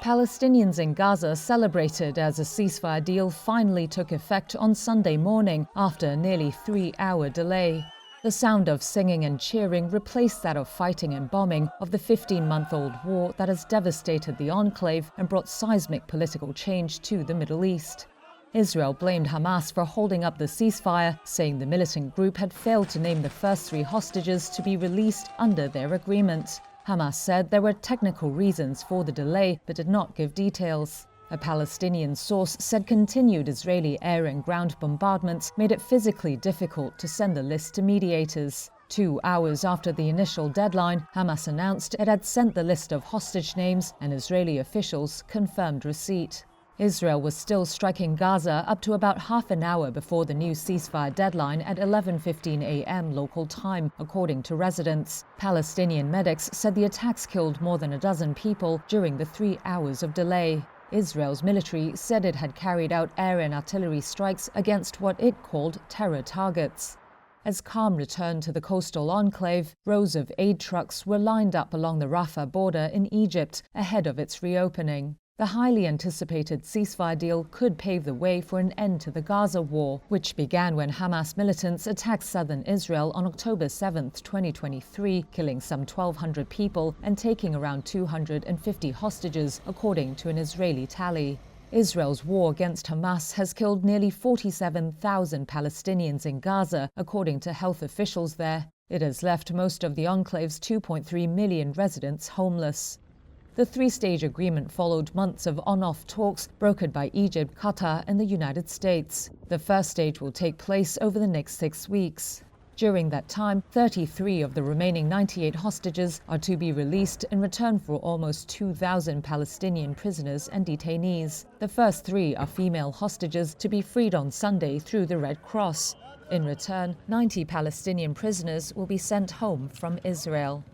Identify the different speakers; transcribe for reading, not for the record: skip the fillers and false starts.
Speaker 1: Palestinians in Gaza celebrated as a ceasefire deal finally took effect on Sunday morning after a nearly 3-hour delay. The sound of singing and cheering replaced that of fighting and bombing of the 15-month-old war that has devastated the enclave and brought seismic political change to the Middle East. Israel blamed Hamas for holding up the ceasefire, saying the militant group had failed to name the first 3 hostages to be released under their agreement. Hamas said there were technical reasons for the delay, but did not give details. A Palestinian source said continued Israeli air and ground bombardments made it physically difficult to send the list to mediators. 2 hours after the initial deadline, Hamas announced it had sent the list of hostage names, and Israeli officials confirmed receipt. Israel was still striking Gaza up to about half an hour before the new ceasefire deadline at 11:15 a.m. local time, according to residents. Palestinian medics said the attacks killed more than a dozen people during the 3 hours of delay. Israel's military said it had carried out air and artillery strikes against what it called terror targets. As calm returned to the coastal enclave, rows of aid trucks were lined up along the Rafah border in Egypt ahead of its reopening. The highly anticipated ceasefire deal could pave the way for an end to the Gaza war, which began when Hamas militants attacked southern Israel on October 7, 2023, killing some 1,200 people and taking around 250 hostages, according to an Israeli tally. Israel's war against Hamas has killed nearly 47,000 Palestinians in Gaza, according to health officials there. It has left most of the enclave's 2.3 million residents homeless. The 3-stage agreement followed months of on-off talks brokered by Egypt, Qatar, and the United States. The first stage will take place over the next 6 weeks. During that time, 33 of the remaining 98 hostages are to be released in return for almost 2,000 Palestinian prisoners and detainees. The first 3 are female hostages to be freed on Sunday through the Red Cross. In return, 90 Palestinian prisoners will be sent home from Israel.